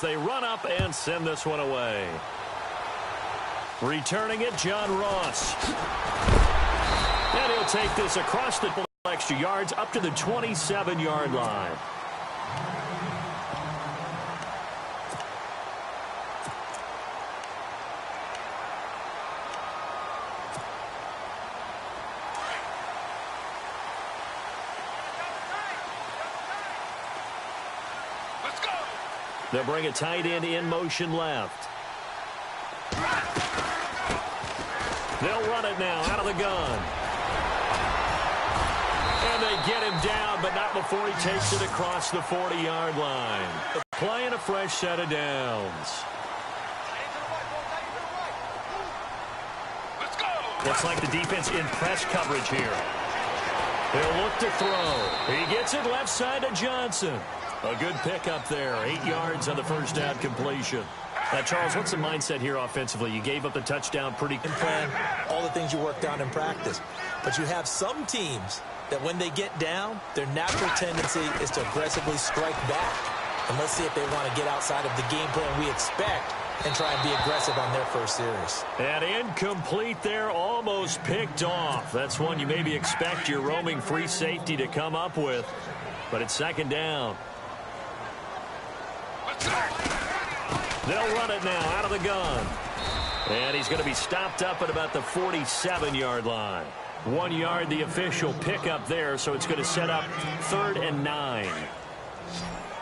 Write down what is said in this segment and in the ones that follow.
they run up and send this one away. Returning it, John Ross. And he'll take this across the extra yards up to the 27-yard line. They'll bring a tight end in motion left. They'll run it now out of the gun. And they get him down, but not before he takes it across the 40-yard line. Playing a fresh set of downs. Looks like the defense in press coverage here. They'll look to throw. He gets it left side to Johnson. A good pickup there. 8 yards on the first down completion. Charles, what's the mindset here offensively? You gave up the touchdown pretty and plan all the things you worked on in practice. But you have some teams that when they get down, their natural tendency is to aggressively strike back. And let's see if they want to get outside of the game plan we expect and try and be aggressive on their first series. And incomplete there, almost picked off. That's one you maybe expect your roaming free safety to come up with. But it's second down. They'll run it now out of the gun. And he's going to be stopped up at about the 47-yard line. 1 yard, the official pickup there, so it's going to set up 3rd and 9.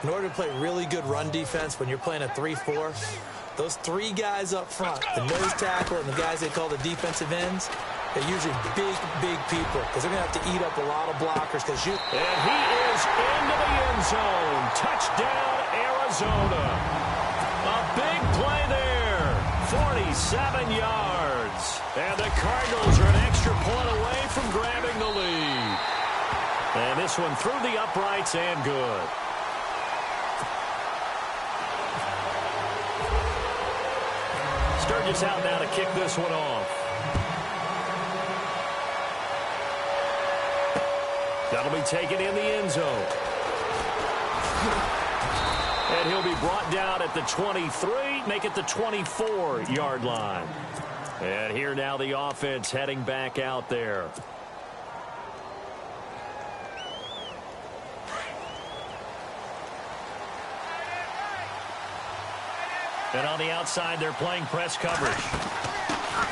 In order to play really good run defense when you're playing a 3-4, those 3 guys up front, the nose tackle and the guys they call the defensive ends, they're usually big people because they're going to have to eat up a lot of blockers. And he is into the end zone. Touchdown, Arizona. A big play there. 47 yards. And the Cardinals are an extra point away from grabbing the lead. And this one through the uprights and good. Sturgis out now to kick this one off. That'll be taken in the end zone. And he'll be brought down at the 23, make it the 24-yard line. And here now the offense heading back out there. And on the outside, they're playing press coverage.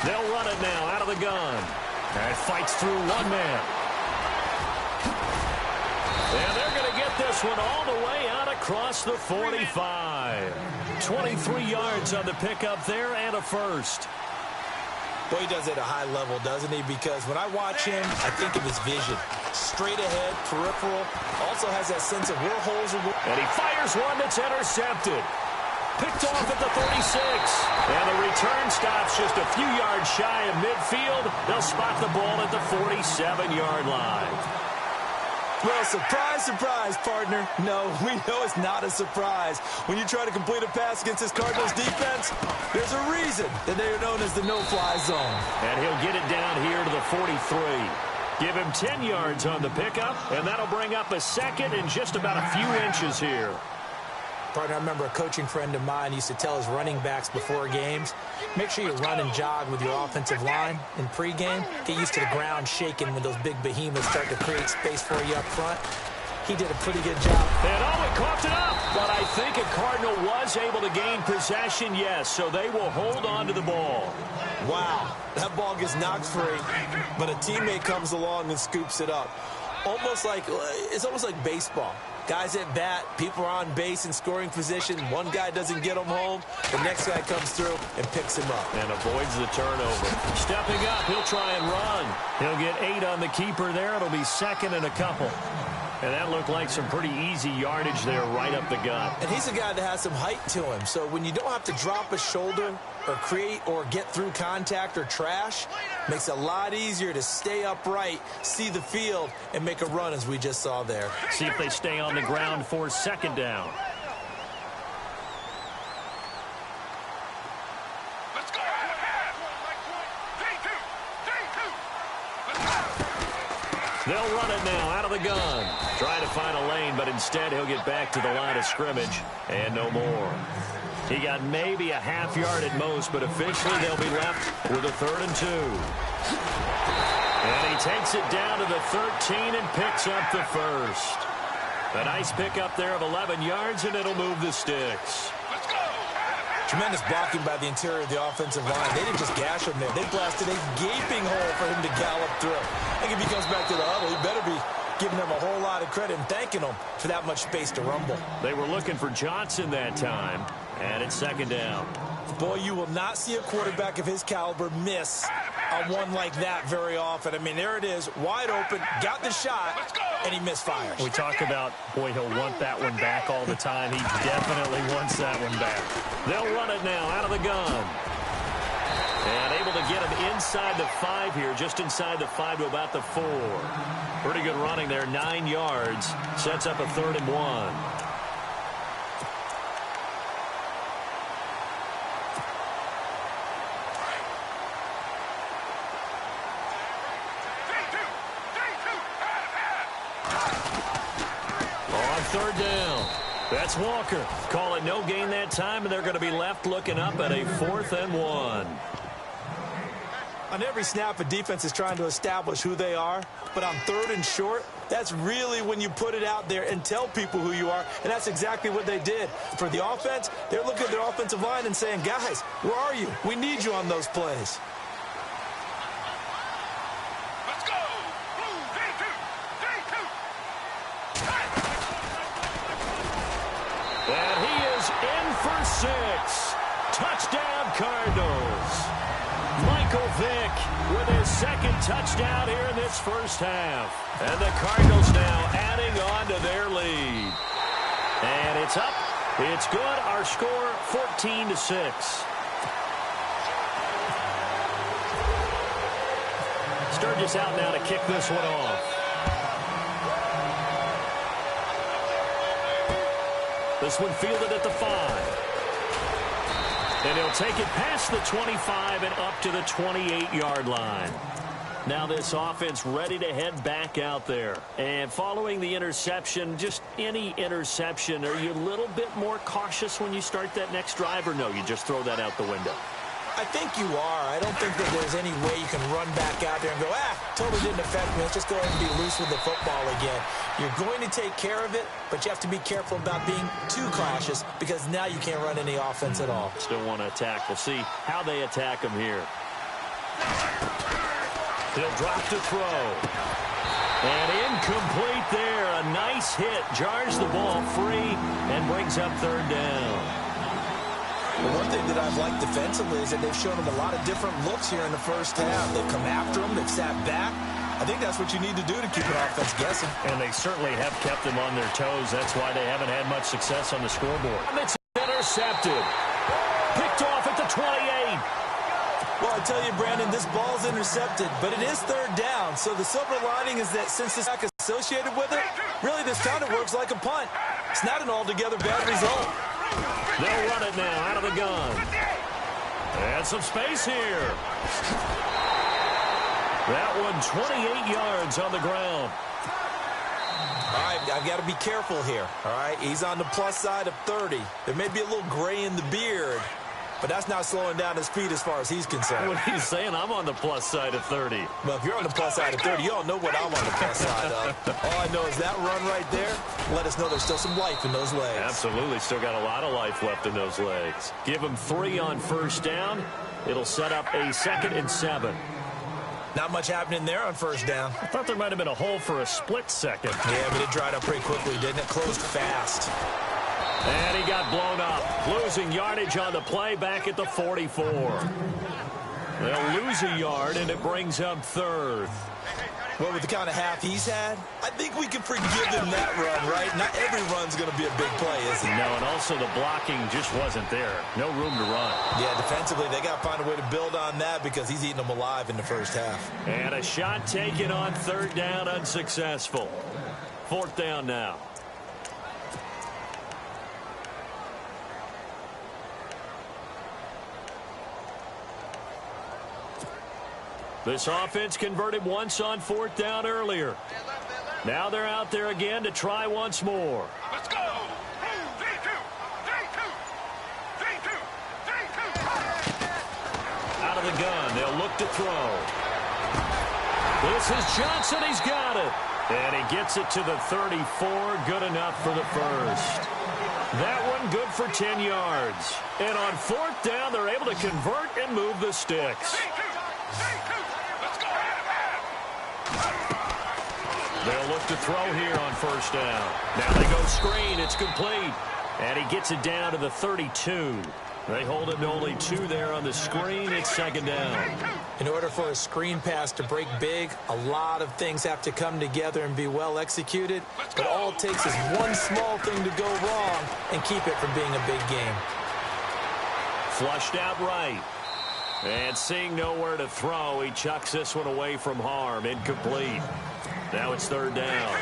They'll run it now out of the gun. And fights through one man. And they're going to get this one all the way out across the 45. 23 yards on the pickup there and a first. Boy, he does it at a high level, doesn't he? Because when I watch him, I think of his vision. Straight ahead, peripheral. Also has that sense of where holes are. And he fires one that's intercepted. Picked off at the 36. And the return stops just a few yards shy of midfield. They'll spot the ball at the 47-yard line. Well, surprise, surprise, partner. No, we know it's not a surprise. When you try to complete a pass against this Cardinals defense, there's a reason that they are known as the no-fly zone. And he'll get it down here to the 43. Give him 10 yards on the pickup, and that'll bring up a second and just about a few inches here. Partner, I remember a coaching friend of mine used to tell his running backs before games, make sure you run and jog with your offensive line in pregame. Get used to the ground shaking when those big behemoths start to create space for you up front. He did a pretty good job. And he coughed it up. But I think a Cardinal was able to gain possession, yes, so they will hold on to the ball. Wow, that ball gets knocked free, but a teammate comes along and scoops it up. It's almost like baseball. Guys at bat, people are on base in scoring position. One guy doesn't get him home. The next guy comes through and picks him up. And avoids the turnover. Stepping up, he'll try and run. He'll get 8 on the keeper there. It'll be second and a couple. And that looked like some pretty easy yardage there right up the gut. And he's a guy that has some height to him. So when you don't have to drop a shoulder or create or get through contact or trash, makes it a lot easier to stay upright, see the field, and make a run as we just saw there. See if they stay on the ground for second down. Let's go. They'll run it now out of the gun. Trying to find a lane, but instead he'll get back to the line of scrimmage and no more. He got maybe a half yard at most, but officially they'll be left with a 3rd and 2. And he takes it down to the 13 and picks up the first. A nice pickup there of 11 yards, and it'll move the sticks. Tremendous blocking by the interior of the offensive line. They didn't just gash him there. They blasted a gaping hole for him to gallop through. I think if he comes back to the huddle, he better be giving them a whole lot of credit and thanking them for that much space to rumble. They were looking for Johnson that time, and it's 2nd down. Boy, you will not see a quarterback of his caliber miss on one like that very often. I mean, there it is, wide open, got the shot, and he misfires. We talk about, boy, he'll want that one back all the time. He definitely wants that one back. They'll run it now out of the gun. And able to get him inside the 5 here, just inside the 5 to about the 4. Pretty good running there, 9 yards. Sets up a 3rd and 1. On 3rd down. That's Walker. Call it no gain that time, and they're going to be left looking up at a 4th and 1. On every snap, a defense is trying to establish who they are, but on 3rd and short, that's really when you put it out there and tell people who you are, and that's exactly what they did. For the offense, they're looking at their offensive line and saying, guys, where are you? We need you on those plays. Let's go! Blue, D2! And he is in for 6. Touchdown, Cardinals. Michael Vick with his 2nd touchdown here in this first half. And the Cardinals now adding on to their lead. And it's up. It's good. Our score, 14-6. Sturgis out now to kick this one off. This one fielded at the 5. And he'll take it past the 25 and up to the 28-yard line. Now this offense ready to head back out there. And following the interception, just any interception, are you a little bit more cautious when you start that next drive, or no, you just throw that out the window? I think you are. I don't think that there's any way you can run back out there and go, totally didn't affect me. Let's just go ahead and be loose with the football again. You're going to take care of it, but you have to be careful about being too cautious because now you can't run any offense at all. Still want to attack. We'll see how they attack him here. He'll drop to throw. And incomplete there. A nice hit. Jars the ball free and brings up 3rd down. The one thing that I've liked defensively is that they've shown them a lot of different looks here in the first half. They've come after them. They've sat back. I think that's what you need to do to keep an offense guessing. And they certainly have kept them on their toes. That's why they haven't had much success on the scoreboard. And it's intercepted. Picked off at the 28. Well, I tell you, Brandon, this ball's intercepted, but it is 3rd down. So the silver lining is that since this back is associated with it, really this kind of works like a punt. It's not an altogether bad result. They'll run it now out of the gun. And some space here. That one 28 yards on the ground. All right, I've got to be careful here. All right, he's on the plus side of 30. There may be a little gray in the beard, but that's not slowing down his speed as far as he's concerned. What he's saying, I'm on the plus side of 30. Well, if you're on the plus side of 30, you all know what I'm on the plus side of. All I know is that run right there let us know there's still some life in those legs. Absolutely, still got a lot of life left in those legs. Give him 3 on 1st down. It'll set up a 2nd and 7. Not much happening there on 1st down. I thought there might have been a hole for a split second. Yeah, but it dried up pretty quickly, didn't it? Closed fast. And he got blown up. Losing yardage on the play back at the 44. They'll lose a yard, and it brings up 3rd. Well, with the kind of half he's had, I think we can forgive him that run, right? Not every run's going to be a big play, is it? No, and also the blocking just wasn't there. No room to run. Yeah, defensively, they got to find a way to build on that because he's eating them alive in the first half. And a shot taken on 3rd down, unsuccessful. 4th down now. This offense converted once on 4th down earlier. Now they're out there again to try once more. Let's go! D2! D2! D2! of the gun. They'll look to throw. This is Johnson. He's got it. And he gets it to the 34. Good enough for the first. That one good for 10 yards. And on fourth down, they're able to convert and move the sticks. They'll look to throw here on first down. Now they go screen. It's complete. And he gets it down to the 32. They hold it to only 2 there on the screen. It's second down. In order for a screen pass to break big, a lot of things have to come together and be well executed. But all it takes is one small thing to go wrong and keep it from being a big game. Flushed out right. And seeing nowhere to throw, he chucks this one away from harm. Incomplete. Now it's third down.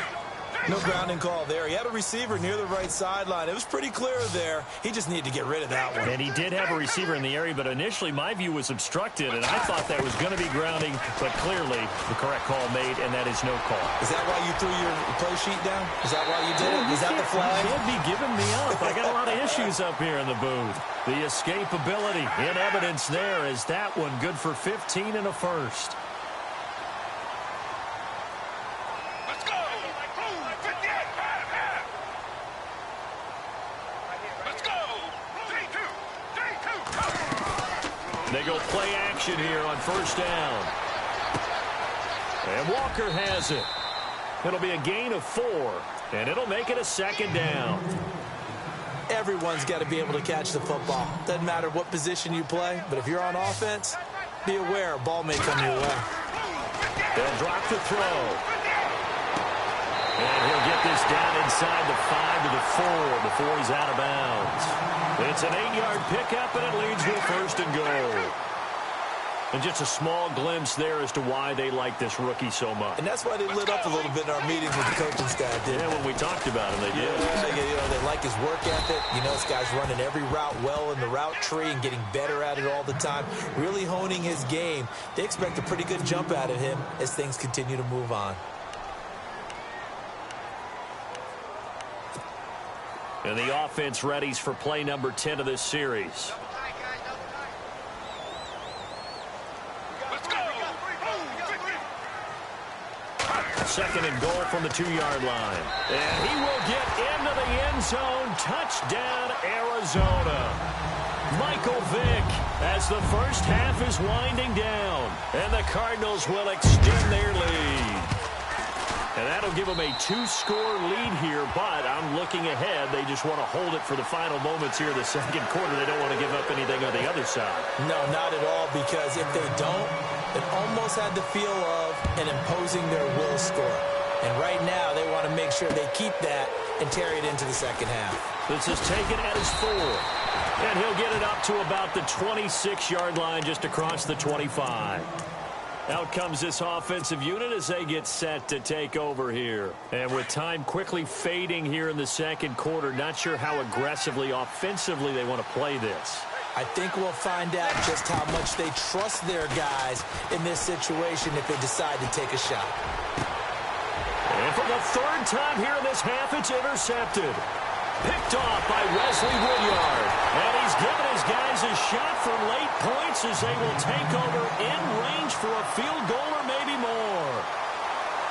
No grounding call there. He had a receiver near the right sideline. It was pretty clear there. He just needed to get rid of that one. And he did have a receiver in the area, but initially my view was obstructed, and I thought that was going to be grounding, but clearly the correct call made, and that is no call. Is that why you threw your play sheet down? Is that why you did it? Is that the flag? You can't be giving me up. I got a lot of issues up here in the booth. The escapability in evidence there is that one good for 15 and a first. They go play action here on first down. And Walker has it. It'll be a gain of 4, and it'll make it a second down. Everyone's got to be able to catch the football. Doesn't matter what position you play, but if you're on offense, be aware a ball may come your way. They'll drop the throw. And he'll get this down inside the 5 to the 4 before he's out of bounds. It's an 8-yard pickup, and it leads to a first and goal. And just a small glimpse there as to why they like this rookie so much. And that's why they lit up a little bit in our meetings with the coaching staff, didn't they? Yeah, when we talked about him, they did. Yeah, they like his work ethic. You know, this guy's running every route well in the route tree and getting better at it all the time, really honing his game. They expect a pretty good jump out of him as things continue to move on. And the offense readies for play number 10 of this series. Second and goal from the 2-yard line. And he will get into the end zone. Touchdown, Arizona. Michael Vick as the first half is winding down. And the Cardinals will extend their lead. And that'll give them a 2-score lead here, but I'm looking ahead. They just want to hold it for the final moments here in the second quarter. They don't want to give up anything on the other side. No, not at all, because if they don't, it almost had the feel of an imposing their will score. And right now, they want to make sure they keep that and carry it into the second half. This is taken at his 4. And he'll get it up to about the 26-yard line just across the 25. Out comes this offensive unit as they get set to take over here. And with time quickly fading here in the second quarter, not sure how aggressively, offensively they want to play this. I think we'll find out just how much they trust their guys in this situation if they decide to take a shot. And for the third time here in this half, it's intercepted. Picked off by Wesley Woodyard. And he's given his guys a shot for late points as they will take over in range for a field goal or maybe more.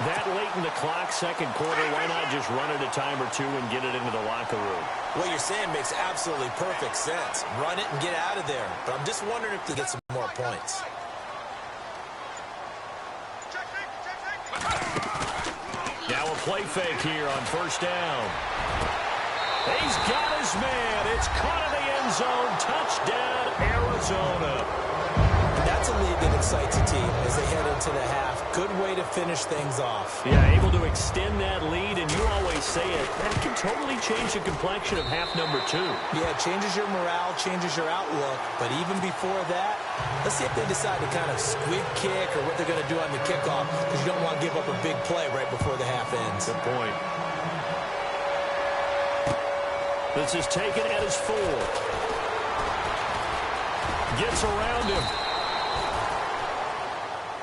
That late in the clock, second quarter, why not just run it a time or two and get it into the locker room? What you're saying makes absolutely perfect sense. Run it and get out of there. But I'm just wondering if they get some more points. Now a play fake here on first down. He's got his man. It's caught in the end zone. Touchdown, Arizona. That's a lead that excites a team as they head into the half. Good way to finish things off. Yeah, able to extend that lead, and you always say it, that can totally change the complexion of half number 2. Yeah, it changes your morale, changes your outlook. But even before that, let's see if they decide to kind of squib kick or what they're going to do on the kickoff, because you don't want to give up a big play right before the half ends. Good point. This is taken at his 4. Gets around him.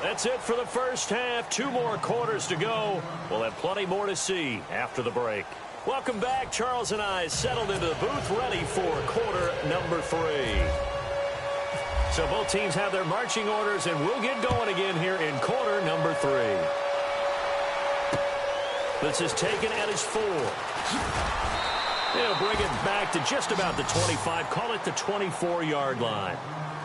That's it for the first half. 2 more quarters to go. We'll have plenty more to see after the break. Welcome back. Charles and I settled into the booth ready for quarter number 3. So both teams have their marching orders, and we'll get going again here in quarter number 3. This is taken at his 4. They'll bring it back to just about the 25, call it the 24-yard line.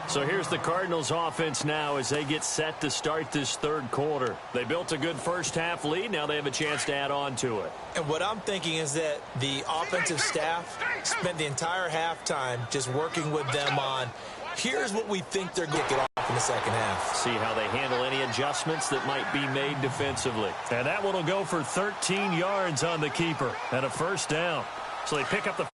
So here's the Cardinals offense now as they get set to start this third quarter. They built a good first-half lead. Now they have a chance to add on to it. And what I'm thinking is that the offensive staff spent the entire halftime just working with them on, here's what we think they're going to get off in the second half. See how they handle any adjustments that might be made defensively. And that one will go for 13 yards on the keeper and a first down. So they pick up the